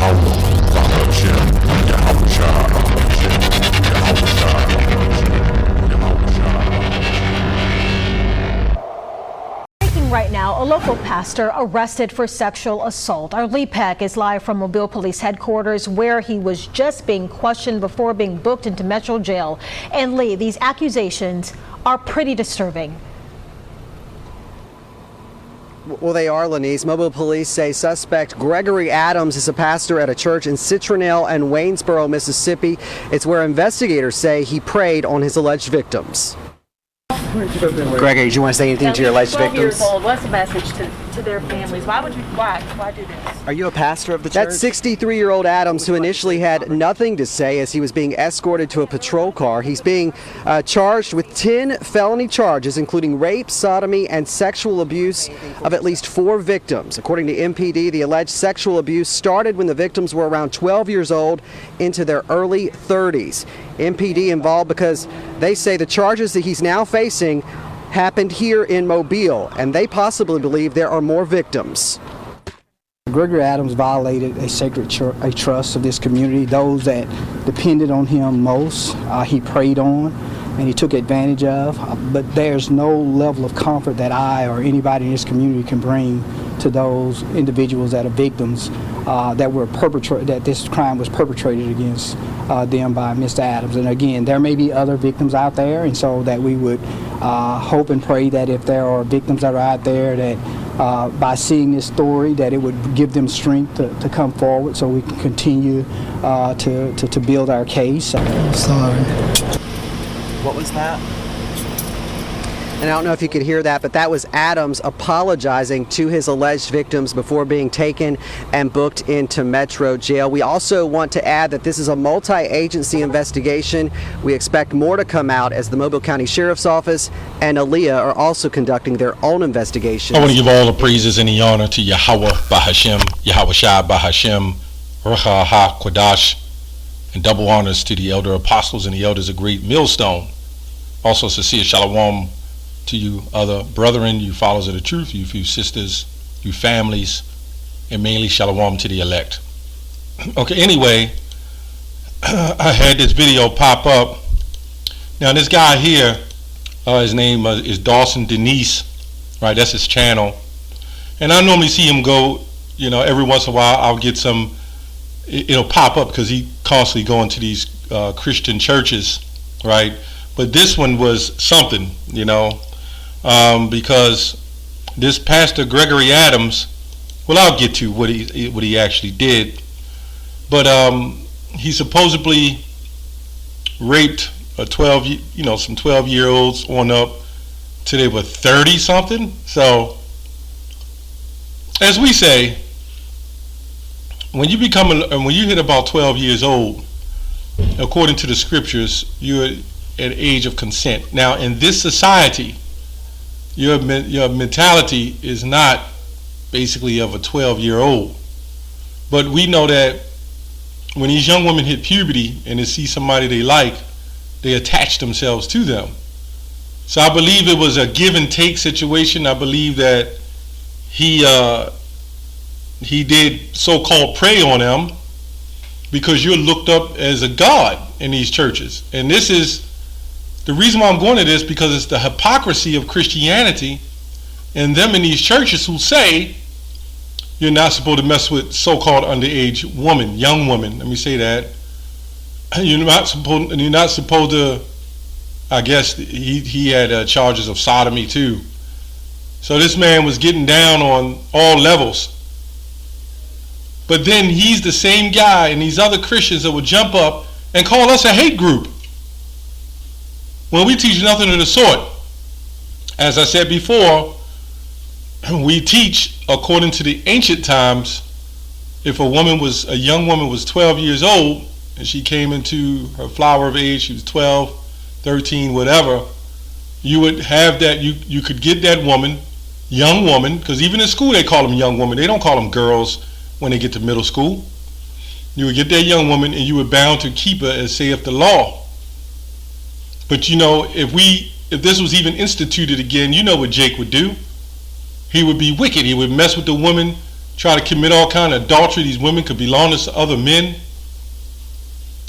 Right now, a local pastor arrested for sexual assault. Our Lee Peck is live from Mobile Police Headquarters, where he was just being questioned before being booked into Metro Jail. And Lee, these accusations are pretty disturbing. Well, they are, Lenise. Mobile police say suspect Gregory Adams is a pastor at a church in Citronelle and Waynesboro, Mississippi. It's where investigators say he preyed on his alleged victims. Gregory, do you want to say anything to your alleged victims? Years old. What's the message to their families? Why do this? Are you a pastor of the church? That's 63-year-old Adams, who initially had nothing to say as he was being escorted to a patrol car. He's being charged with 10 felony charges, including rape, sodomy, and sexual abuse of at least 4 victims. According to MPD, the alleged sexual abuse started when the victims were around 12 years old into their early 30s. MPD involved because they say the charges that he's now facing happened here in Mobile, and they possibly believe there are more victims. Gregory Adams violated a sacred trust of this community, those that depended on him most. He preyed on and he took advantage of, but there's no level of comfort that I or anybody in this community can bring to those individuals that are victims that this crime was perpetrated against them by Mr. Adams. And again, there may be other victims out there, and so that we would hope and pray that if there are victims that are out there, that by seeing this story, that it would give them strength to come forward so we can continue to build our case. Sorry. What was that? And I don't know if you could hear that, but that was Adams apologizing to his alleged victims before being taken and booked into Metro Jail. We also want to add that this is a multi-agency investigation. We expect more to come out as the Mobile County Sheriff's Office and ALEA are also conducting their own investigations. I want to give all the praises and the honor to Yahweh Bahashem, Yahweh Shai Bahashem, Rucha HaKodash, and double honors to the elder apostles and the elders of Great Millstone. Also, sincere shalom to you other brethren, you followers of the truth, you sisters, you families, and mainly shalom to the elect. Okay, anyway, I had this video pop up. Now this guy here, his name is Dawson Denise, right? That's his channel. And I normally see him go, every once in a while I'll get some, it'll pop up because he constantly going to these Christian churches, right? But this one was something, because this Pastor Gregory Adams, well, I'll get to what he actually did, but he supposedly raped some 12-year-olds on up till they were 30 something. So, as we say, when you hit about 12 years old, according to the scriptures, you're at age of consent. Now, in this society, your mentality is not basically of a 12-year-old. But we know that when these young women hit puberty and they see somebody they like, they attach themselves to them. So I believe it was a give and take situation. I believe that he did so-called prey on them because you're looked up as a god in these churches. And this is the reason why I'm going to this, because it's the hypocrisy of Christianity and them in these churches who say you're not supposed to mess with so-called underage woman, young woman. Let me say that. You're not supposed to. I guess he had charges of sodomy too. So this man was getting down on all levels. But then he's the same guy and these other Christians that would jump up and call us a hate group when we teach nothing of the sort. As I said before, we teach according to the ancient times. If a young woman was 12 years old and she came into her flower of age, she was 12, 13, whatever, you would have that, you could get that woman, young woman, because even in school they call them young women. They don't call them girls when they get to middle school. You would get that young woman and you were bound to keep her as saith the law. But if this was even instituted again, you know what Jake would do. He would be wicked. He would mess with the woman try to commit all kind of adultery. These women could belong to other men.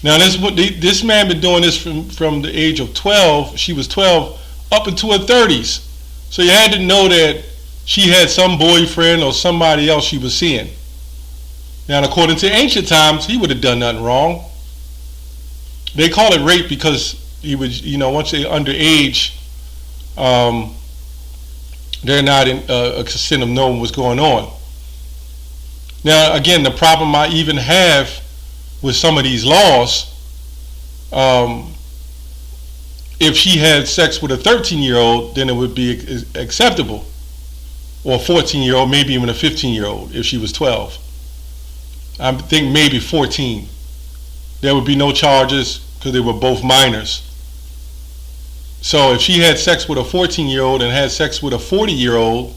Now this man been doing this from the age of 12. She was 12 up into her 30s. So you had to know that she had some boyfriend or somebody else she was seeing. Now, according to ancient times, he would have done nothing wrong. They call it rape because he was, once they're underage, they're not in a extent of knowing what's going on. Now, again, the problem I even have with some of these laws, if she had sex with a 13-year-old, then it would be acceptable. Or a 14-year-old, maybe even a 15-year-old if she was 12. I think maybe 14. There would be no charges because they were both minors. So if she had sex with a 14-year-old and had sex with a 40-year-old,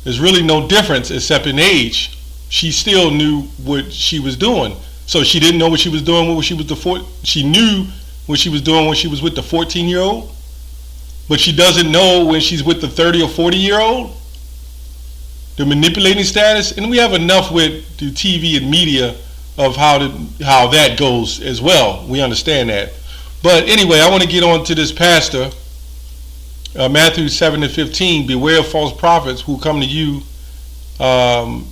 there's really no difference except in age. She still knew what she was doing. So she didn't know what she was doing when she was she knew what she was doing when she was with the 14-year-old, but she doesn't know when she's with the 30 or 40-year-old. The manipulating status, and we have enough with the TV and media of how that goes as well. We understand that. But anyway, I want to get on to this pastor. Matthew 7:15, beware of false prophets who come to you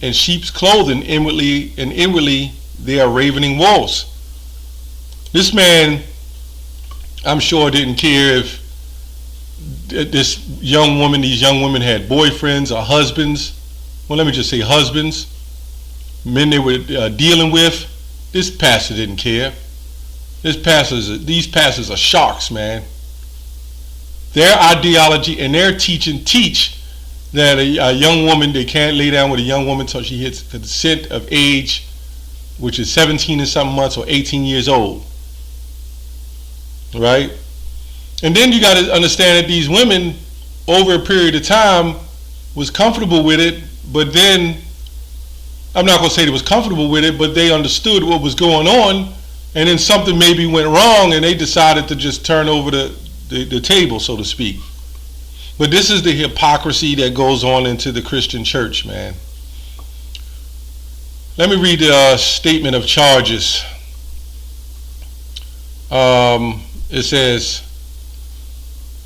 in sheep's clothing, inwardly they are ravening wolves. This man, I'm sure, didn't care if these young women had boyfriends or husbands. Well, let me just say husbands, men they were dealing with. This pastor didn't care. These pastors are sharks, man. Their ideology and their teaching teach that a young woman, they can't lay down with a young woman until she hits the consent of age, which is 17 and some months or 18 years old. Right? And then you got to understand that these women, over a period of time, was comfortable with it, but then, I'm not going to say they was comfortable with it, but they understood what was going on, and then something maybe went wrong, and they decided to just turn over the table, so to speak. But this is the hypocrisy that goes on into the Christian church, man. Let me read the statement of charges. It says,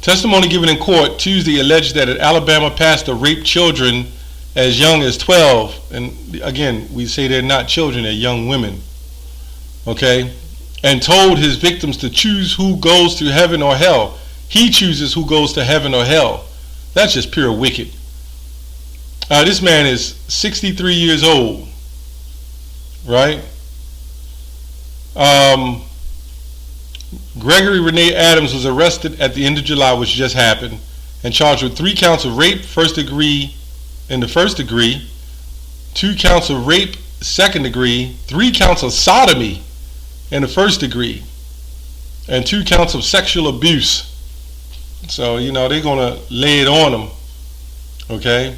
testimony given in court Tuesday alleged that an Alabama pastor raped children as young as 12. And again, we say they're not children, they're young women. Okay? And told his victims to choose who goes to heaven or hell. He chooses who goes to heaven or hell. That's just pure wicked. This man is 63 years old. Right? Gregory Renee Adams was arrested at the end of July, which just happened, and charged with 3 counts of rape, in the first degree, 2 counts of rape, second degree, 3 counts of sodomy in the first degree, and 2 counts of sexual abuse. So, they're going to lay it on him. Okay?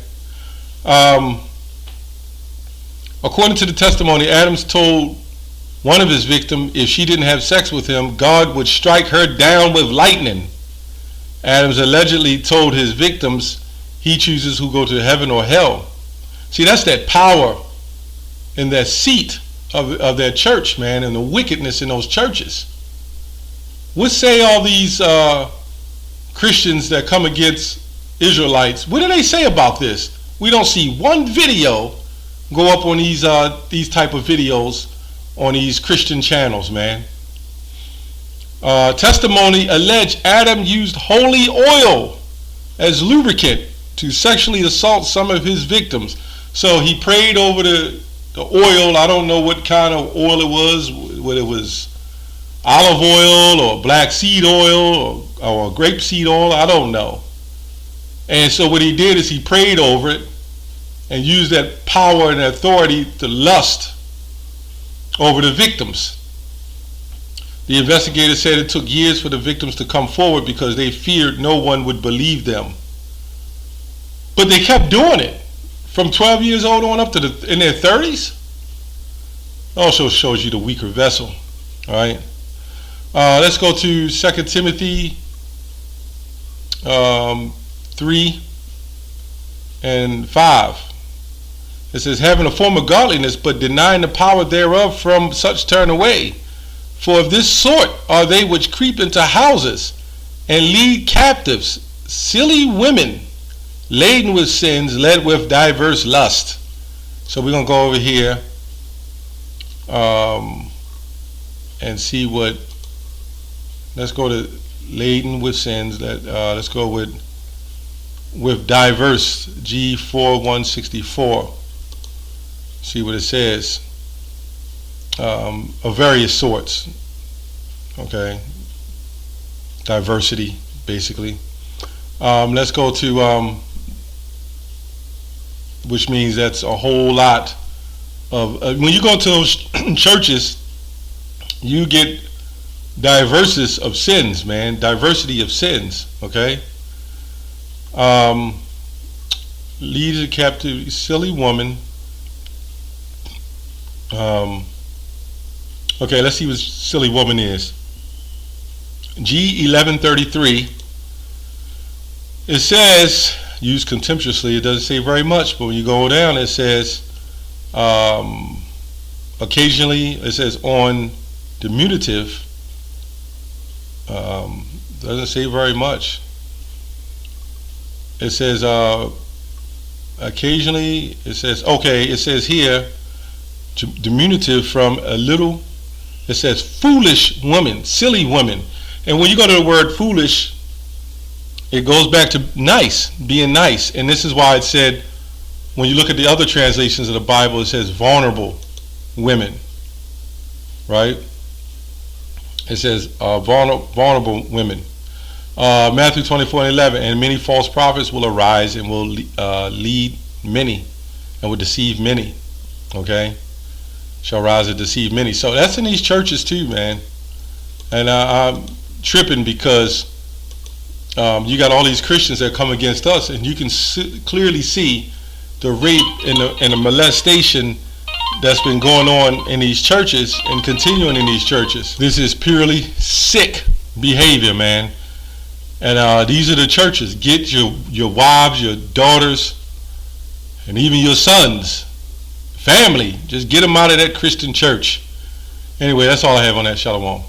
According to the testimony, Adams told one of his victims if she didn't have sex with him, God would strike her down with lightning. Adams allegedly told his victims he chooses who go to heaven or hell. See, that's that power and that seat of that church, man, and the wickedness in those churches. What say all these Christians that come against Israelites? What do they say about this? We don't see one video go up on these type of videos on these Christian channels, man. Testimony alleged Adam used holy oil as lubricant to sexually assault some of his victims. So he prayed over the oil. I don't know what kind of oil it was, whether it was olive oil or black seed oil or grape seed oil, I don't know. And so what he did is he prayed over it and used that power and authority to lust over the victims. The investigators said it took years for the victims to come forward because they feared no one would believe them. But they kept doing it from 12 years old on up to in their 30s. Also shows you the weaker vessel. All right. Let's go to 2 Timothy 3 and 5. It says, having a form of godliness, but denying the power thereof, from such turn away. For of this sort are they which creep into houses, and lead captives silly women, laden with sins, led with diverse lust. So we're going to go over here and see what, let's go to laden with sins. Let's go with diverse, G4164. See what it says. Of various sorts. Okay. Diversity, basically. Let's go to, which means that's a whole lot of, when you go to those churches, you get diversity of sins, man. Diversity of sins, okay? Leads a captive, silly woman. Okay, let's see what silly woman is. G1133. It says, used contemptuously, it doesn't say very much, but when you go down, it says, occasionally, it says on diminutive, doesn't say very much. It says, occasionally, it says, okay, it says here, diminutive from a little, it says foolish woman, silly woman. And when you go to the word foolish, it goes back to nice, being nice. And this is why it said, when you look at the other translations of the Bible, it says vulnerable women, right? It says vulnerable women. Matthew 24:11, and many false prophets will arise and will lead many and will deceive many, okay? Shall rise and deceive many. So that's in these churches too, man. And I'm tripping because you got all these Christians that come against us, and you can clearly see the rape and the molestation that's been going on in these churches and continuing in these churches. This is purely sick behavior, man. And these are the churches. Get your wives, your daughters, and even your sons, family, just get them out of that Christian church. Anyway, that's all I have on that. Shalom.